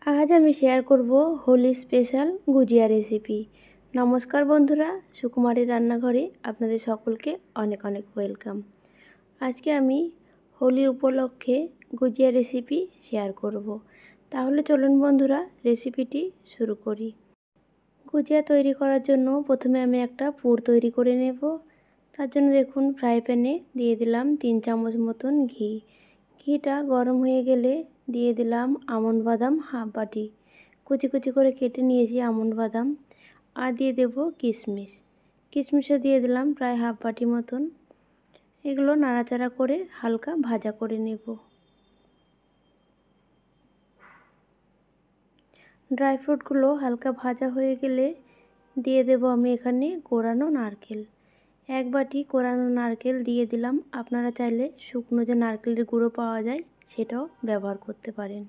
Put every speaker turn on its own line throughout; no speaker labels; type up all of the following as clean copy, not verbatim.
আজ আমি শেয়ার করব হোলি স্পেশাল গুজিয়া রেসিপি। নমস্কার বন্ধুরা, সুকুমারী রান্নাঘরে আপনাদের সকলকে অনেক অনেক ওয়েলকাম। আজকে আমি হোলি উপলক্ষে গুজিয়া রেসিপি শেয়ার করব। তাহলে চলুন বন্ধুরা, রেসিপিটি শুরু করি। গুজিয়া তৈরি করার জন্য প্রথমে আমি একটা পুর তৈরি করে নেব। তার জন্য দেখুন ফ্রাই প্যানে দিয়ে দিলাম 3 চামচ মতন ঘি। ঘিটা গরম হয়ে গেলে দিয়ে দিলাম আমন্ড বাদাম হাফ বাটি, কুচি কুচি করে কেটে নিয়েছি আমন্ড বাদাম। আর দিয়ে দেব কিশমিশ। কিশমিশও দিয়ে দিলাম প্রায় হাফ বাটি মতন। এগুলো নাড়াচাড়া করে হালকা ভাজা করে নেব। ড্রাই ফ্রুটগুলো হালকা ভাজা হয়ে গেলে দিয়ে দেব আমি এখানে কোরানো নারকেল। 1 বাটি কোরানো নারকেল দিয়ে দিলাম। আপনারা চাইলে শুকনো যে নারকেলের গুঁড়ো পাওয়া যায় সেটাও ব্যবহার করতে পারেন।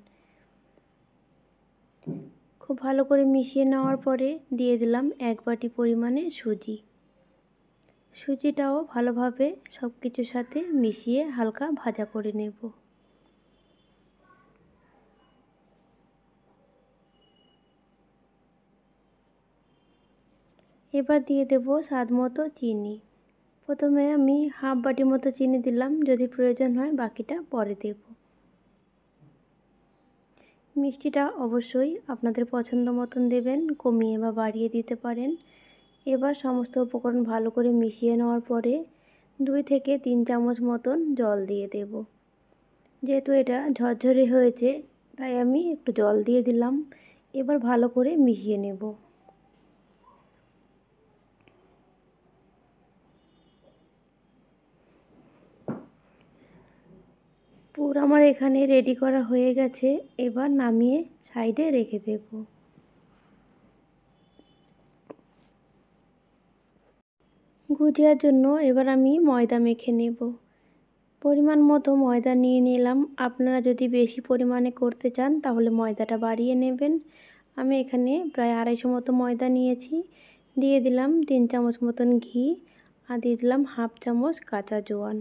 খুব ভালো করে মিশিয়ে নেওয়ার পরে দিয়ে দিলাম 1 বাটি পরিমাণে সুজি। সুজিটাও ভালোভাবে সব কিছুর সাথে মিশিয়ে হালকা ভাজা করে নেব। এবার দিয়ে দেব স্বাদ মতো চিনি। প্রথমে আমি হাফ বাটি মতো চিনি দিলাম, যদি প্রয়োজন হয় বাকিটা পরে দেব। মিষ্টিটা অবশ্যই আপনাদের পছন্দ মতন দেবেন, কমিয়ে বা বাড়িয়ে দিতে পারেন। এবার সমস্ত উপকরণ ভালো করে মিশিয়ে নেওয়ার পরে 2 থেকে 3 চামচ মতন জল দিয়ে দেব। যেহেতু এটা ঝরঝরে হয়েছে তাই আমি একটু জল দিয়ে দিলাম। এবার ভালো করে মিশিয়ে নেব। পুর আমার এখানে রেডি করা হয়ে গেছে। এবার নামিয়ে সাইডে রেখে দেব। গুজিয়ার জন্য এবার আমি ময়দা মেখে নেব। পরিমাণ মতো ময়দা নিয়ে নিলাম। আপনারা যদি বেশি পরিমাণে করতে চান তাহলে ময়দাটা বাড়িয়ে নেবেন। আমি এখানে প্রায় 250 মতো ময়দা নিয়েছি। দিয়ে দিলাম 3 চামচ মতন ঘি আর দিয়ে দিলাম হাফ চামচ কাঁচা জোয়ান।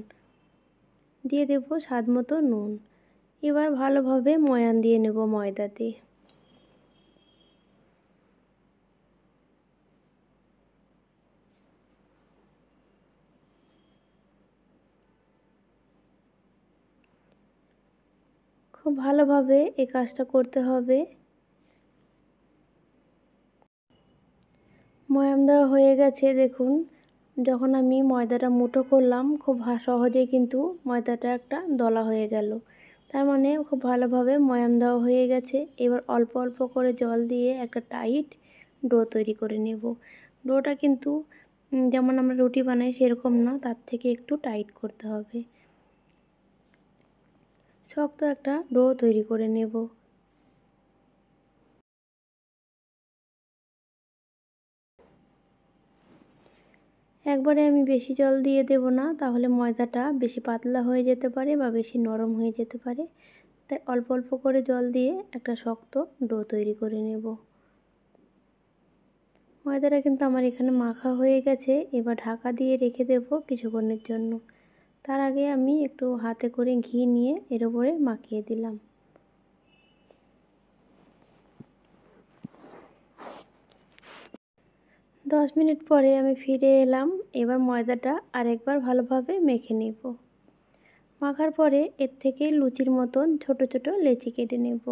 দিয়ে দেব স্বাদ মতো নুন। এবার ভালোভাবে ময়ান দিয়ে নেব ময়দাতে। খুব ভালোভাবে এই কাজটা করতে হবে। ময়ান দেওয়া হয়ে গেছে দেখুন। যখন আমি ময়দাটা মুঠো করলাম খুব সহজেই কিন্তু ময়দাটা একটা দলা হয়ে গেল। তার মানে খুব ভালোভাবে ময়ান দেওয়া হয়ে গেছে। এবার অল্প অল্প করে জল দিয়ে একটা টাইট ডো তৈরি করে নেব। ডোটা কিন্তু যেমন আমরা রুটি বানাই সেরকম না, তার থেকে একটু টাইট করতে হবে। শক্ত একটা ডো তৈরি করে নেব। একবারে আমি বেশি জল দিয়ে দেব না, তাহলে ময়দাটা বেশি পাতলা হয়ে যেতে পারে বা বেশি নরম হয়ে যেতে পারে। তাই অল্প অল্প করে জল দিয়ে একটা শক্ত ডো তৈরি করে নেব। ময়দাটা কিন্তু আমার এখানে মাখা হয়ে গেছে। এবার ঢাকা দিয়ে রেখে দেব কিছুক্ষণের জন্য। তার আগে আমি একটু হাতে করে ঘি নিয়ে এর উপরে মাখিয়ে দিলাম। দশ মিনিট পরে আমি ফিরে এলাম। এবার ময়দাটা আরেকবার ভালোভাবে মেখে নেব। মাখার পরে এর থেকে লুচির মতন ছোট ছোট লেচি কেটে নেব।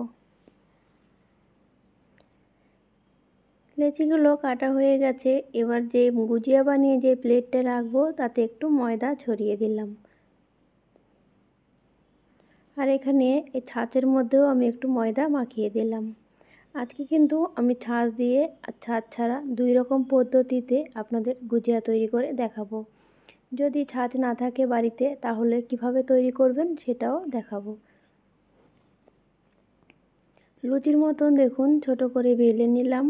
লেচিগুলো কাটা হয়ে গেছে। এবার যে গুজিয়া বানিয়ে যে প্লেটটা রাখবো তাতে একটু ময়দা ছড়িয়ে দিলাম। আর এখানে এই ছাঁচের মধ্যেও আমি একটু ময়দা মাখিয়ে দিলাম। আজকে কিন্তু আমি ছাঁচ দিয়ে আর ছাঁচ ছাড়া 2 রকম পদ্ধতিতে আপনাদের গুজিয়া তৈরি করে দেখাবো। যদি ছাঁচ না থাকে বাড়িতে তাহলে কিভাবে তৈরি করবেন সেটাও দেখাবো। লুচির মতন দেখুন ছোট করে বেলে নিলাম।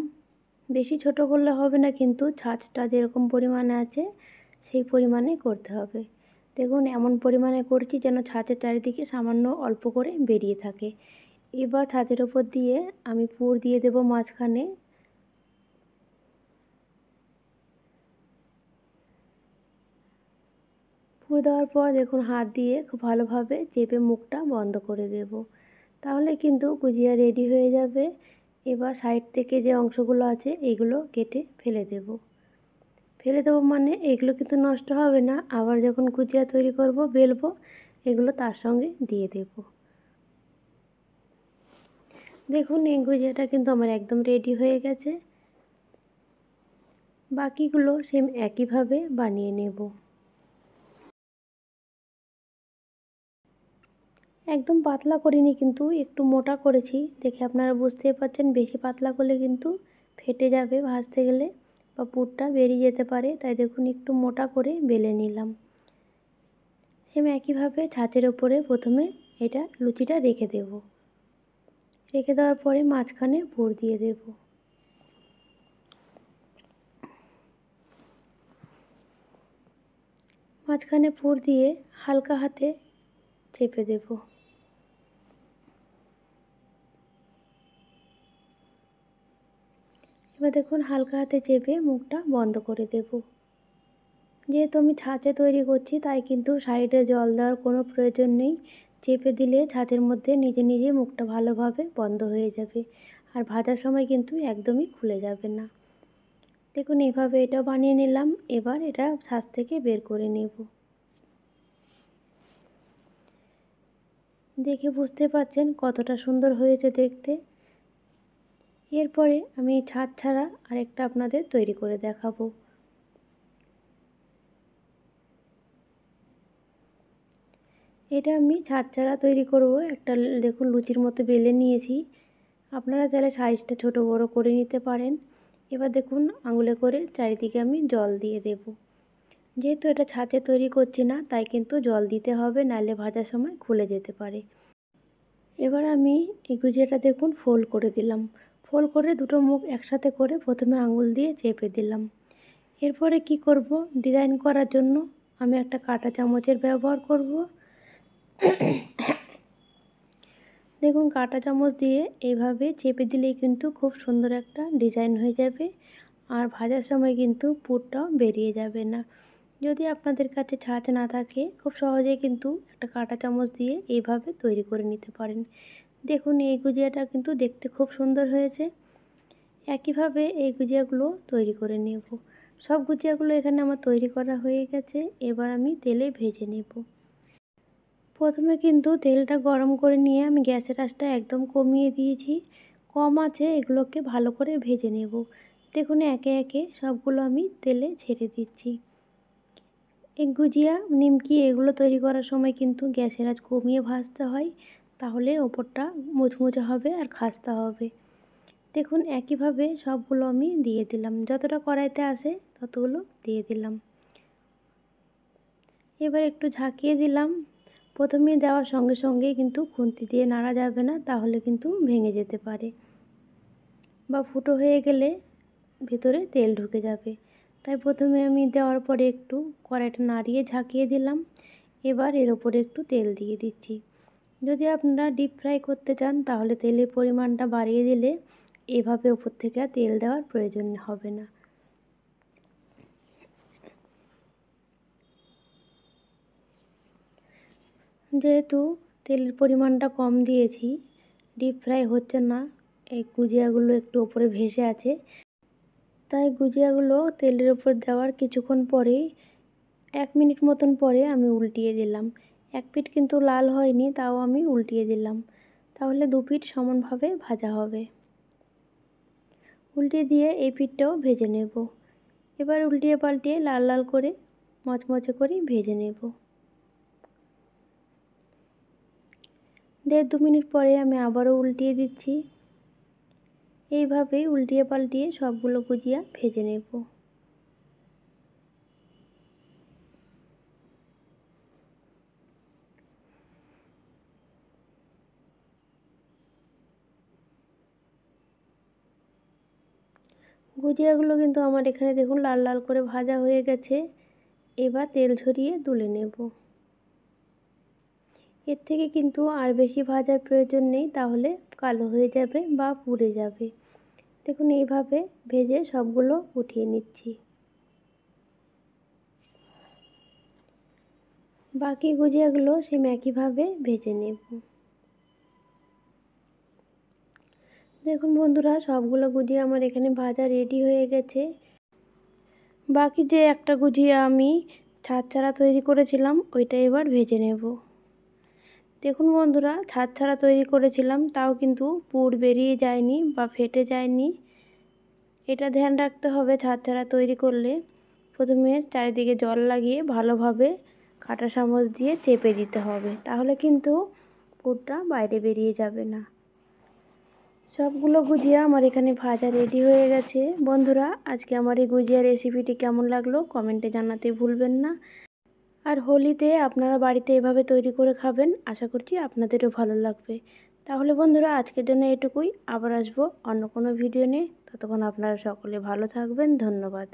বেশি ছোট করলে হবে না, কিন্তু ছাঁচটা যেরকম পরিমাণে আছে সেই পরিমাণে করতে হবে। দেখুন এমন পরিমাণে করছি যেন ছাঁচের চারিদিকে সামান্য অল্প করে বেরিয়ে থাকে। এবার ছাঁচের ওপর দিয়ে আমি পুর দিয়ে দেব মাঝখানে। পুর দেওয়ার পর দেখুন হাত দিয়ে খুব ভালোভাবে চেপে মুখটা বন্ধ করে দেব। তাহলে কিন্তু গুজিয়া রেডি হয়ে যাবে। এবার সাইড থেকে যে অংশগুলো আছে এগুলো কেটে ফেলে দেব। ফেলে দেবো মানে এগুলো কিন্তু নষ্ট হবে না, আবার যখন গুজিয়া তৈরি করব বেলবো এগুলো তার সঙ্গে দিয়ে দেব। দেখুন এই গুজিয়াটা কিন্তু আমার একদম রেডি হয়ে গেছে। বাকিগুলো সেম একইভাবে বানিয়ে নেব। একদম পাতলা করিনি, কিন্তু একটু মোটা করেছি। দেখে আপনারা বুঝতেই পারছেন, বেশি পাতলা করলে কিন্তু ফেটে যাবে ভাজতে গেলে বা পুরটা বেরিয়ে যেতে পারে। তাই দেখুন একটু মোটা করে বেলে নিলাম। সেম একইভাবে ছাঁচের ওপরে প্রথমে এটা লুচিটা রেখে দেব। রেখে দেওয়ার পরে মাঝখানে পুর দিয়ে দেব। মাঝখানে পুর দিয়ে হালকা হাতে চেপে দেব। এবার দেখুন হালকা হাতে চেপে মুখটা বন্ধ করে দেব। যেহেতু আমি ছাঁচে তৈরি করছি তাই কিন্তু সাইডে জল দেওয়ার কোনো প্রয়োজন নেই। চেপে দিলে ছাঁচের মধ্যে নিজে নিজে মুখটা ভালোভাবে বন্ধ হয়ে যাবে, আর ভাজার সময় কিন্তু একদমই খুলে যাবে না। দেখুন এভাবে এটা বানিয়ে নিলাম। এবার এটা ছাঁচ থেকে বের করে নেব। দেখে বুঝতে পারছেন কতটা সুন্দর হয়েছে দেখতে। এরপরে আমি ছাঁচ ছাড়া আরেকটা আপনাদের তৈরি করে দেখাবো। এটা আমি ছাঁচ ছাড়া তৈরি করব। একটা দেখুন লুচির মতো বেলে নিয়েছি। আপনারা চাইলে সাইজটা ছোট বড় করে নিতে পারেন। এবার দেখুন আঙুলে করে চারিদিকে আমি জল দিয়ে দেব। যেহেতু এটা ছাঁচে তৈরি করছি না তাই কিন্তু জল দিতে হবে, নাহলে ভাজার সময় খুলে যেতে পারে। এবার আমি এই গুজিয়াটা দেখুন ফোল্ড করে দিলাম। ফোল্ড করে দুটো মুখ একসাথে করে প্রথমে আঙুল দিয়ে চেপে দিলাম। এরপরে কি করব, ডিজাইন করার জন্য আমি একটা কাঁটা চামচের ব্যবহার করব। দেখুন কাঁটা চামচ দিয়ে এইভাবে চেপে দিলেই কিন্তু খুব সুন্দর একটা ডিজাইন হয়ে যাবে, আর ভাজার সময় কিন্তু পুরটাও বেরিয়ে যাবে না। যদি আপনাদের কাছে ছাঁচ না থাকে খুব সহজেই কিন্তু একটা কাঁটা চামচ দিয়ে এইভাবে তৈরি করে নিতে পারেন। দেখুন এই গুজিয়াটা কিন্তু দেখতে খুব সুন্দর হয়েছে। একইভাবে এই গুজিয়াগুলো তৈরি করে নেব। সব গুজিয়াগুলো এখানে আমার তৈরি করা হয়ে গেছে। এবার আমি তেলে ভেজে নেব। প্রথমে কিন্তু তেলটা গরম করে নিয়ে আমি গ্যাসের আঁচটা একদম কমিয়ে দিয়েছি। কম আছে এগুলোকে ভালো করে ভেজে নেব। দেখুন একে একে সবগুলো আমি তেলে ছেড়ে দিচ্ছি। এই গুজিয়া নিমকি এগুলো তৈরি করার সময় কিন্তু গ্যাসের আঁচ কমিয়ে ভাজতে হয়, তাহলে ওপরটা মুচমুচে হবে আর খাস্তা হবে। দেখুন একইভাবে সবগুলো আমি দিয়ে দিলাম, যতটা কড়াইতে আসে ততগুলো দিয়ে দিলাম। এবার একটু ঝাঁকিয়ে দিলাম। প্রথমে দেওয়ার সঙ্গে সঙ্গে কিন্তু খুন্তি দিয়ে নাড়া যাবে না, তাহলে কিন্তু ভেঙে যেতে পারে বা ফুটো হয়ে গেলে ভেতরে তেল ঢুকে যাবে। তাই প্রথমে আমি দেওয়ার পরে একটু কড়াইটা নাড়িয়ে ঝাঁকিয়ে দিলাম। এবার এর ওপরে একটু তেল দিয়ে দিচ্ছি। যদি আপনারা ডিপ ফ্রাই করতে চান তাহলে তেলের পরিমাণটা বাড়িয়ে দিলে এভাবে ওপর থেকে আর তেল দেওয়ার প্রয়োজন হবে না। যেহেতু তেলের পরিমাণটা কম দিয়েছি, ডিপ ফ্রাই হচ্ছে না, এই গুজিয়াগুলো একটু ওপরে ভেসে আছে, তাই গুজিয়াগুলো তেলের ওপর দেওয়ার কিছুক্ষণ পরেই 1 মিনিট মতন পরে আমি উল্টিয়ে দিলাম। এক পিঠ কিন্তু লাল হয়নি, তাও আমি উল্টিয়ে দিলাম, তাহলে দু পিঠ সমানভাবে ভাজা হবে। উল্টিয়ে দিয়ে এই পিঠটাও ভেজে নেব। এবার উল্টিয়ে পাল্টিয়ে লাল লাল করে মচমচে করে ভেজে নেব। 1.5-2 মিনিট পরে আমি আবারও উল্টিয়ে দিচ্ছি। এইভাবেই উল্টিয়ে পাল্টিয়ে সবগুলো গুজিয়া ভেজে নেব। গুজিয়াগুলো কিন্তু আমার এখানে দেখুন লাল লাল করে ভাজা হয়ে গেছে। এবার তেল ঝরিয়ে তুলে নেব। এর থেকে কিন্তু আর বেশি ভাজার প্রয়োজন নেই, তাহলে কালো হয়ে যাবে বা পুড়ে যাবে। দেখুন এইভাবে ভেজে সবগুলো উঠিয়ে নিচ্ছি। বাকি গুজিয়াগুলো সেম একইভাবে ভেজে নেব। দেখুন বন্ধুরা, সবগুলো গুজিয়া আমার এখানে ভাজা রেডি হয়ে গেছে। বাকি যে একটা গুজিয়া আমি ছাদ ছাড়া তৈরি করেছিলাম ওইটা এবার ভেজে নেব। দেখুন বন্ধুরা, ছাদ ছাড়া তৈরি করেছিলাম তাও কিন্তু পুর বেরিয়ে যায়নি বা ফেটে যায়নি। এটা ধ্যান রাখতে হবে, ছাদ ছাড়া তৈরি করলে প্রথমে চারিদিকে জল লাগিয়ে ভালোভাবে কাঁটা চামচ দিয়ে চেপে দিতে হবে, তাহলে কিন্তু পুরটা বাইরে বেরিয়ে যাবে না। সবগুলো গুজিয়া আমার এখানে ভাজা রেডি হয়ে গেছে। বন্ধুরা, আজকে আমার এই গুজিয়া রেসিপিটি কেমন লাগলো কমেন্টে জানাতে ভুলবেন না। আর হোলিতে আপনারা বাড়িতে এভাবে তৈরি করে খাবেন, আশা করছি আপনাদেরও ভালো লাগবে। তাহলে বন্ধুরা, আজকের জন্য এটুকুই। আবার আসবো অন্য কোনো ভিডিও নিয়ে। ততক্ষণ আপনারা সকলে ভালো থাকবেন। ধন্যবাদ।